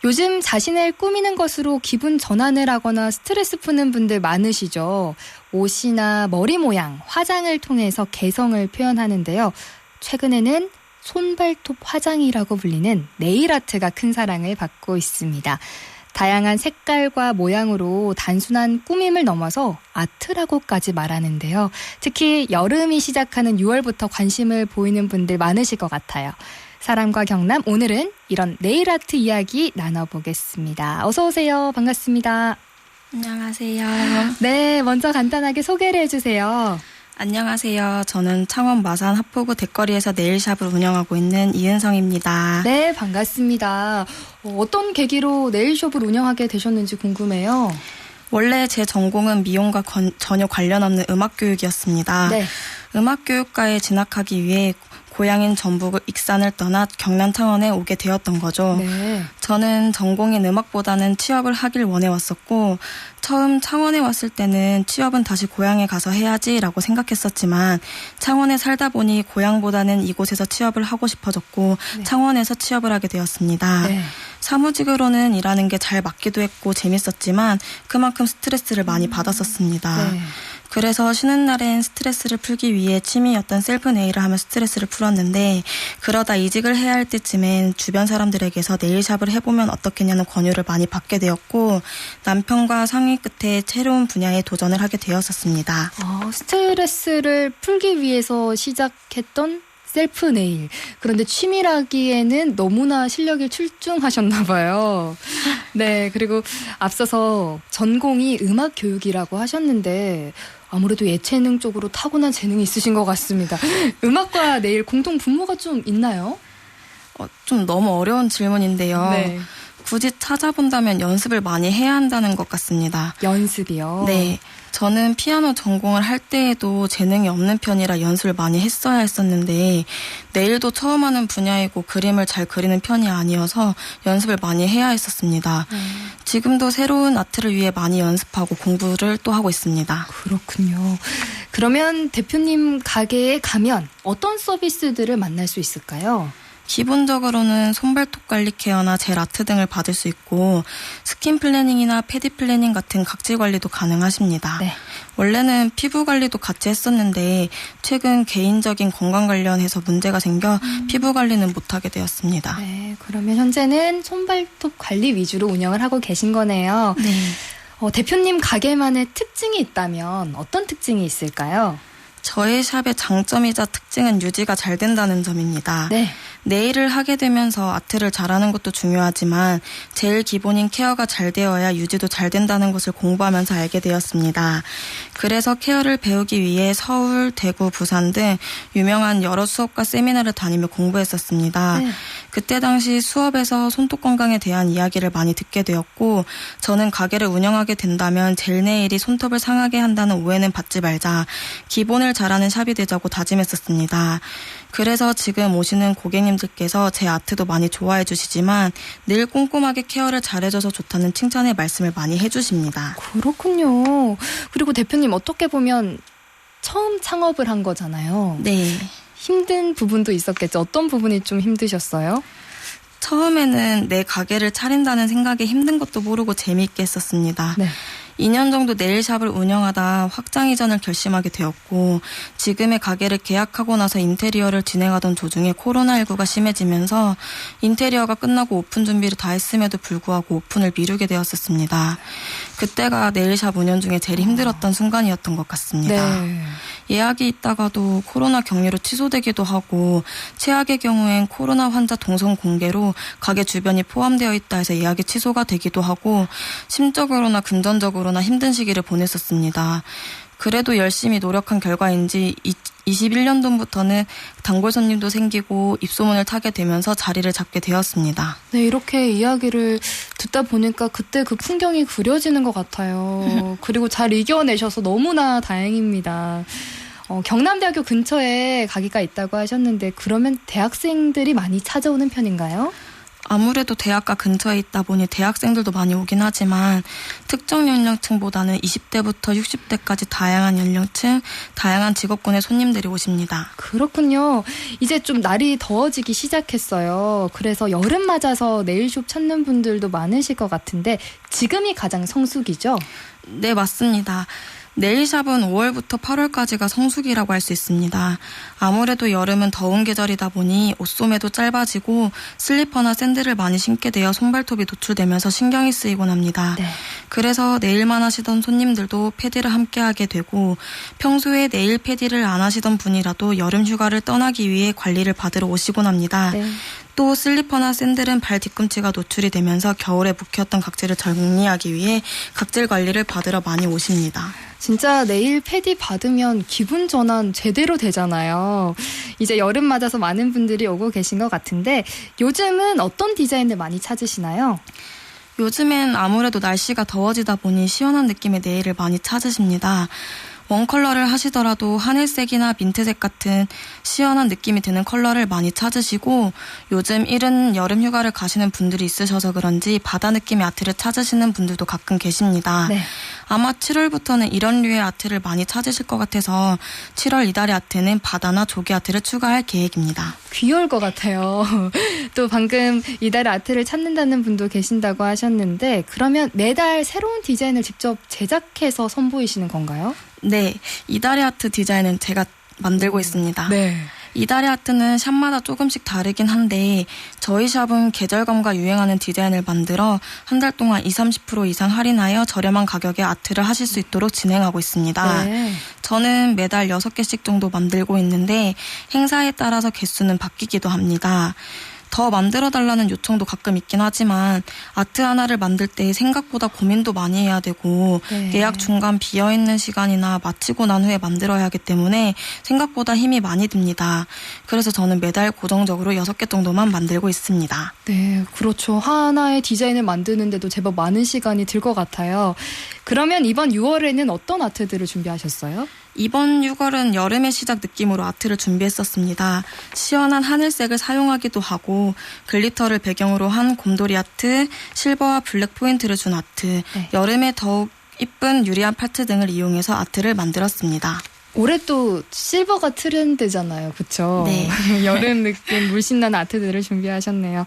요즘 자신을 꾸미는 것으로 기분 전환을 하거나 스트레스 푸는 분들 많으시죠. 옷이나 머리 모양, 화장을 통해서 개성을 표현하는데요. 최근에는 손발톱 화장이라고 불리는 네일아트가 큰 사랑을 받고 있습니다. 다양한 색깔과 모양으로 단순한 꾸밈을 넘어서 아트라고까지 말하는데요. 특히 여름이 시작하는 6월부터 관심을 보이는 분들 많으실 것 같아요. 사람과 경남, 오늘은 이런 네일아트 이야기 나눠보겠습니다. 어서 오세요. 반갑습니다. 안녕하세요. 네, 먼저 간단하게 소개를 해주세요. 안녕하세요. 저는 창원 마산 하포구 대거리에서 네일샵을 운영하고 있는 이은성입니다. 네, 반갑습니다. 어떤 계기로 네일숍을 운영하게 되셨는지 궁금해요. 원래 제 전공은 미용과 전혀 관련 없는 음악교육이었습니다. 네. 음악교육과에 진학하기 위해 고향인 전북 익산을 떠나 경남 창원에 오게 되었던 거죠. 네. 저는 전공인 음악보다는 취업을 하길 원해왔었고 처음 창원에 왔을 때는 취업은 다시 고향에 가서 해야지라고 생각했었지만 창원에 살다 보니 고향보다는 이곳에서 취업을 하고 싶어졌고 네. 창원에서 취업을 하게 되었습니다. 네. 사무직으로는 일하는 게 잘 맞기도 했고 재밌었지만 그만큼 스트레스를 많이 받았었습니다. 네. 그래서 쉬는 날엔 스트레스를 풀기 위해 취미였던 셀프 네일을 하며 스트레스를 풀었는데 그러다 이직을 해야 할 때쯤엔 주변 사람들에게서 네일샵을 해보면 어떻겠냐는 권유를 많이 받게 되었고 남편과 상의 끝에 새로운 분야에 도전을 하게 되었었습니다. 스트레스를 풀기 위해서 시작했던 셀프 네일. 그런데 취미라기에는 너무나 실력이 출중하셨나 봐요. 네, 그리고 앞서서 전공이 음악 교육이라고 하셨는데 아무래도 예체능 쪽으로 타고난 재능이 있으신 것 같습니다. 음악과 네일 공통 분모가 좀 있나요? 좀 너무 어려운 질문인데요. 네. 굳이 찾아본다면 연습을 많이 해야 한다는 것 같습니다. 연습이요? 네. 저는 피아노 전공을 할 때에도 재능이 없는 편이라 연습을 많이 했어야 했었는데 네일도 처음 하는 분야이고 그림을 잘 그리는 편이 아니어서 연습을 많이 해야 했었습니다. 지금도 새로운 아트를 위해 많이 연습하고 공부를 또 하고 있습니다. 그렇군요. 그러면 대표님 가게에 가면 어떤 서비스들을 만날 수 있을까요? 기본적으로는 손발톱 관리 케어나 젤 아트 등을 받을 수 있고 스킨 플래닝이나 패디 플래닝 같은 각질 관리도 가능하십니다. 네. 원래는 피부 관리도 같이 했었는데 최근 개인적인 건강 관련해서 문제가 생겨 피부 관리는 못하게 되었습니다. 네, 그러면 현재는 손발톱 관리 위주로 운영을 하고 계신 거네요. 네. 대표님 가게만의 특징이 있다면 어떤 특징이 있을까요? 저의 샵의 장점이자 특징은 유지가 잘 된다는 점입니다. 네. 네일을 하게 되면서 아트를 잘하는 것도 중요하지만 제일 기본인 케어가 잘 되어야 유지도 잘 된다는 것을 공부하면서 알게 되었습니다. 그래서 케어를 배우기 위해 서울, 대구, 부산 등 유명한 여러 수업과 세미나를 다니며 공부했었습니다. 네. 그때 당시 수업에서 손톱 건강에 대한 이야기를 많이 듣게 되었고 저는 가게를 운영하게 된다면 젤 네일이 손톱을 상하게 한다는 오해는 받지 말자 기본을 잘하는 샵이 되자고 다짐했었습니다. 그래서 지금 오시는 고객님들께서 제 아트도 많이 좋아해 주시지만 늘 꼼꼼하게 케어를 잘해줘서 좋다는 칭찬의 말씀을 많이 해주십니다. 그렇군요. 그리고 대표님 어떻게 보면 처음 창업을 한 거잖아요. 네. 힘든 부분도 있었겠죠. 어떤 부분이 좀 힘드셨어요? 처음에는 내 가게를 차린다는 생각에 힘든 것도 모르고 재미있게 했었습니다. 네. 2년 정도 네일샵을 운영하다 확장 이전을 결심하게 되었고 지금의 가게를 계약하고 나서 인테리어를 진행하던 도중에 코로나19가 심해지면서 인테리어가 끝나고 오픈 준비를 다 했음에도 불구하고 오픈을 미루게 되었었습니다. 그때가 네일샵 운영 중에 제일 힘들었던 순간이었던 것 같습니다. 네. 예약이 있다가도 코로나 격리로 취소되기도 하고 최악의 경우엔 코로나 환자 동선 공개로 가게 주변이 포함되어 있다 해서 예약이 취소가 되기도 하고 심적으로나 금전적으로나 힘든 시기를 보냈었습니다. 그래도 열심히 노력한 결과인지 21년도부터는 단골 손님도 생기고 입소문을 타게 되면서 자리를 잡게 되었습니다. 네, 이렇게 이야기를 듣다 보니까 그때 그 풍경이 그려지는 것 같아요. 그리고 잘 이겨내셔서 너무나 다행입니다. 경남대학교 근처에 가게가 있다고 하셨는데 그러면 대학생들이 많이 찾아오는 편인가요? 아무래도 대학가 근처에 있다 보니 대학생들도 많이 오긴 하지만 특정 연령층보다는 20대부터 60대까지 다양한 연령층, 다양한 직업군의 손님들이 오십니다. 그렇군요. 이제 좀 날이 더워지기 시작했어요. 그래서 여름 맞아서 네일숍 찾는 분들도 많으실 것 같은데 지금이 가장 성수기죠? 네, 맞습니다. 네일샵은 5월부터 8월까지가 성수기라고 할 수 있습니다. 아무래도 여름은 더운 계절이다 보니 옷소매도 짧아지고 슬리퍼나 샌들을 많이 신게 되어 손발톱이 노출되면서 신경이 쓰이곤 합니다. 네. 그래서 네일만 하시던 손님들도 패디를 함께 하게 되고 평소에 네일 패디를 안 하시던 분이라도 여름 휴가를 떠나기 위해 관리를 받으러 오시곤 합니다. 네. 또 슬리퍼나 샌들은 발 뒤꿈치가 노출이 되면서 겨울에 묵혔던 각질을 정리하기 위해 각질 관리를 받으러 많이 오십니다. 진짜 네일 패디 받으면 기분 전환 제대로 되잖아요. 이제 여름 맞아서 많은 분들이 오고 계신 것 같은데 요즘은 어떤 디자인을 많이 찾으시나요? 요즘엔 아무래도 날씨가 더워지다 보니 시원한 느낌의 네일을 많이 찾으십니다. 원컬러를 하시더라도 하늘색이나 민트색 같은 시원한 느낌이 드는 컬러를 많이 찾으시고 요즘 이른 여름 휴가를 가시는 분들이 있으셔서 그런지 바다 느낌의 아트를 찾으시는 분들도 가끔 계십니다. 네. 아마 7월부터는 이런 류의 아트를 많이 찾으실 것 같아서 7월 이달의 아트는 바다나 조개 아트를 추가할 계획입니다. 귀여울 것 같아요. 또 방금 이달의 아트를 찾는다는 분도 계신다고 하셨는데 그러면 매달 새로운 디자인을 직접 제작해서 선보이시는 건가요? 네, 이달의 아트 디자인은 제가 만들고 있습니다. 네. 이달의 아트는 샵마다 조금씩 다르긴 한데 저희 샵은 계절감과 유행하는 디자인을 만들어 한 달 동안 20-30% 이상 할인하여 저렴한 가격에 아트를 하실 수 있도록 진행하고 있습니다. 네. 저는 매달 6개씩 정도 만들고 있는데 행사에 따라서 개수는 바뀌기도 합니다. 더 만들어달라는 요청도 가끔 있긴 하지만 아트 하나를 만들 때 생각보다 고민도 많이 해야 되고 네. 예약 중간 비어있는 시간이나 마치고 난 후에 만들어야 하기 때문에 생각보다 힘이 많이 듭니다. 그래서 저는 매달 고정적으로 6개 정도만 만들고 있습니다. 네, 그렇죠. 하나의 디자인을 만드는데도 제법 많은 시간이 들 것 같아요. 그러면 이번 6월에는 어떤 아트들을 준비하셨어요? 이번 6월은 여름의 시작 느낌으로 아트를 준비했었습니다. 시원한 하늘색을 사용하기도 하고 글리터를 배경으로 한 곰돌이 아트, 실버와 블랙 포인트를 준 아트, 네. 여름에 더욱 이쁜 유리한 파트 등을 이용해서 아트를 만들었습니다. 올해 또 실버가 트렌드잖아요. 그렇죠? 네. 여름 느낌 물씬나는 아트들을 준비하셨네요.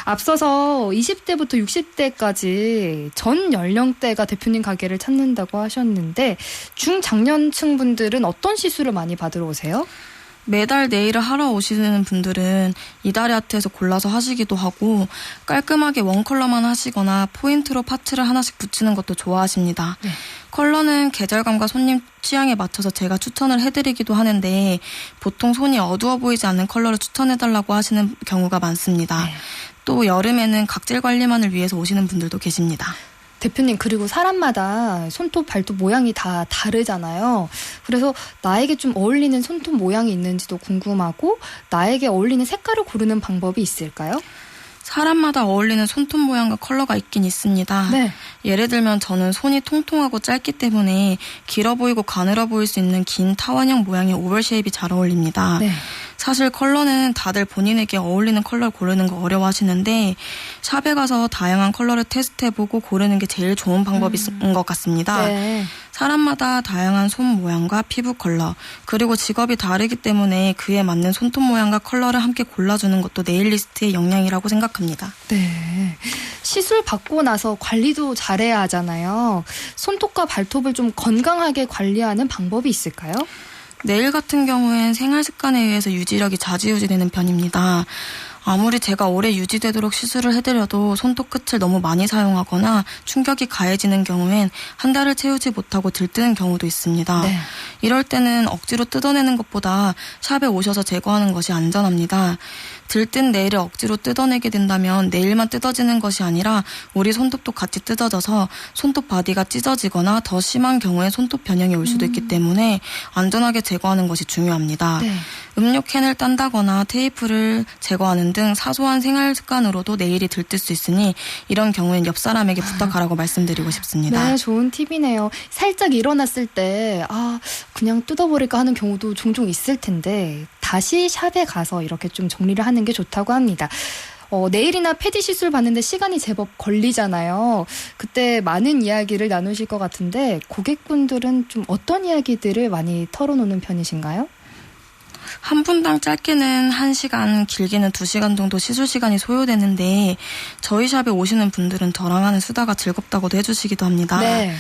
앞서서 20대부터 60대까지 전 연령대가 대표님 가게를 찾는다고 하셨는데 중장년층 분들은 어떤 시술을 많이 받으러 오세요? 매달 네일을 하러 오시는 분들은 이달의 아트에서 골라서 하시기도 하고 깔끔하게 원 컬러만 하시거나 포인트로 파츠를 하나씩 붙이는 것도 좋아하십니다. 네. 컬러는 계절감과 손님 취향에 맞춰서 제가 추천을 해드리기도 하는데 보통 손이 어두워 보이지 않는 컬러를 추천해달라고 하시는 경우가 많습니다. 네. 또 여름에는 각질 관리만을 위해서 오시는 분들도 계십니다. 대표님, 그리고 사람마다 손톱, 발톱 모양이 다 다르잖아요. 그래서 나에게 좀 어울리는 손톱 모양이 있는지도 궁금하고 나에게 어울리는 색깔을 고르는 방법이 있을까요? 사람마다 어울리는 손톱 모양과 컬러가 있긴 있습니다. 네. 예를 들면 저는 손이 통통하고 짧기 때문에 길어 보이고 가늘어 보일 수 있는 긴 타원형 모양의 오벌 쉐입이 잘 어울립니다. 네. 사실 컬러는 다들 본인에게 어울리는 컬러를 고르는 거 어려워하시는데 샵에 가서 다양한 컬러를 테스트해보고 고르는 게 제일 좋은 방법인 것 같습니다. 네. 사람마다 다양한 손 모양과 피부 컬러 그리고 직업이 다르기 때문에 그에 맞는 손톱 모양과 컬러를 함께 골라주는 것도 네일리스트의 역량이라고 생각합니다. 네. 시술 받고 나서 관리도 잘해야 하잖아요. 손톱과 발톱을 좀 건강하게 관리하는 방법이 있을까요? 네일 같은 경우엔 생활 습관에 의해서 유지력이 좌지우지되는 편입니다. 아무리 제가 오래 유지되도록 시술을 해드려도 손톱 끝을 너무 많이 사용하거나 충격이 가해지는 경우엔 한 달을 채우지 못하고 들뜨는 경우도 있습니다. 네. 이럴 때는 억지로 뜯어내는 것보다 샵에 오셔서 제거하는 것이 안전합니다. 들뜬 네일을 억지로 뜯어내게 된다면 네일만 뜯어지는 것이 아니라 우리 손톱도 같이 뜯어져서 손톱 바디가 찢어지거나 더 심한 경우에 손톱 변형이 올 수도 있기 때문에 안전하게 제거하는 것이 중요합니다. 네. 음료 캔을 딴다거나 테이프를 제거하는 등 사소한 생활 습관으로도 네일이 들뜰 수 있으니 이런 경우엔 옆 사람에게 부탁하라고 말씀드리고 싶습니다. 네, 좋은 팁이네요. 살짝 일어났을 때 그냥 뜯어버릴까 하는 경우도 종종 있을 텐데 다시 샵에 가서 이렇게 좀 정리를 하는 게 좋다고 합니다. 네일이나 페디 시술 받는데 시간이 제법 걸리잖아요. 그때 많은 이야기를 나누실 것 같은데 고객분들은 좀 어떤 이야기들을 많이 털어놓는 편이신가요? 한 분당 짧게는 1시간, 길게는 2시간 정도 시술 시간이 소요되는데 저희 샵에 오시는 분들은 저랑 하는 수다가 즐겁다고도 해주시기도 합니다. 네.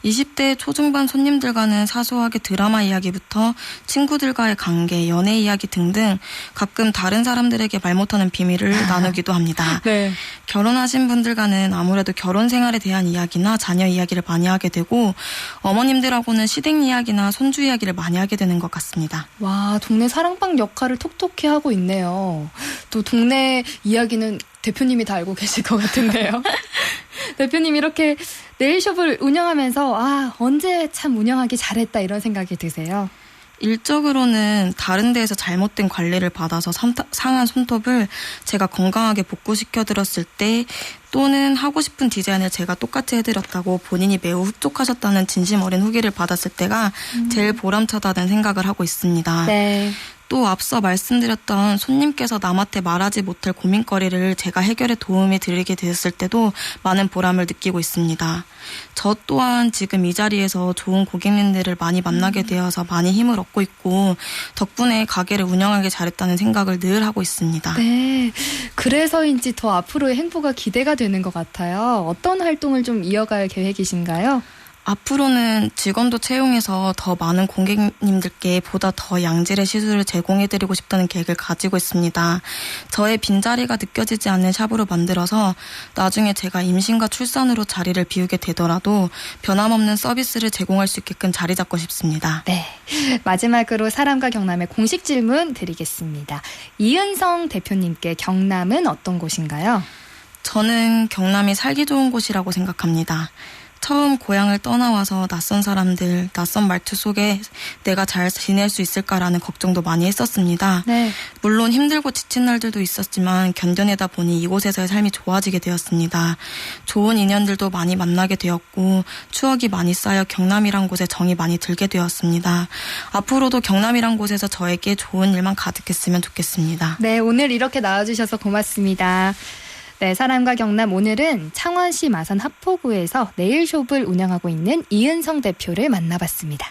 20대 초중반 손님들과는 사소하게 드라마 이야기부터 친구들과의 관계, 연애 이야기 등등 가끔 다른 사람들에게 말 못하는 비밀을 나누기도 합니다. 네. 결혼하신 분들과는 아무래도 결혼 생활에 대한 이야기나 자녀 이야기를 많이 하게 되고 어머님들하고는 시댁 이야기나 손주 이야기를 많이 하게 되는 것 같습니다. 와, 동네 사랑방 역할을 톡톡히 하고 있네요. 또 동네 이야기는 대표님이 다 알고 계실 것 같은데요. 대표님 이렇게 네일숍을 운영하면서 언제 참 운영하기 잘했다 이런 생각이 드세요? 일적으로는 다른 데에서 잘못된 관리를 받아서 상한 손톱을 제가 건강하게 복구시켜드렸을 때 또는 하고 싶은 디자인을 제가 똑같이 해드렸다고 본인이 매우 흡족하셨다는 진심 어린 후기를 받았을 때가 제일 보람차다는 생각을 하고 있습니다. 네. 또 앞서 말씀드렸던 손님께서 남한테 말하지 못할 고민거리를 제가 해결에 도움이 드리게 되었을 때도 많은 보람을 느끼고 있습니다. 저 또한 지금 이 자리에서 좋은 고객님들을 많이 만나게 되어서 많이 힘을 얻고 있고 덕분에 가게를 운영하기 잘했다는 생각을 늘 하고 있습니다. 네, 그래서인지 더 앞으로의 행보가 기대가 되는 것 같아요. 어떤 활동을 좀 이어갈 계획이신가요? 앞으로는 직원도 채용해서 더 많은 고객님들께 보다 더 양질의 시술을 제공해드리고 싶다는 계획을 가지고 있습니다. 저의 빈자리가 느껴지지 않는 샵으로 만들어서 나중에 제가 임신과 출산으로 자리를 비우게 되더라도 변함없는 서비스를 제공할 수 있게끔 자리 잡고 싶습니다. 네, 마지막으로 사람과 경남의 공식 질문 드리겠습니다. 이은성 대표님께 경남은 어떤 곳인가요? 저는 경남이 살기 좋은 곳이라고 생각합니다. 처음 고향을 떠나와서 낯선 사람들, 낯선 말투 속에 내가 잘 지낼 수 있을까라는 걱정도 많이 했었습니다. 네. 물론 힘들고 지친 날들도 있었지만 견뎌내다 보니 이곳에서의 삶이 좋아지게 되었습니다. 좋은 인연들도 많이 만나게 되었고 추억이 많이 쌓여 경남이란 곳에 정이 많이 들게 되었습니다. 앞으로도 경남이란 곳에서 저에게 좋은 일만 가득했으면 좋겠습니다. 네, 오늘 이렇게 나와주셔서 고맙습니다. 네, 사람과 경남 오늘은 창원시 마산 하포구에서 네일숍을 운영하고 있는 이은성 대표를 만나봤습니다.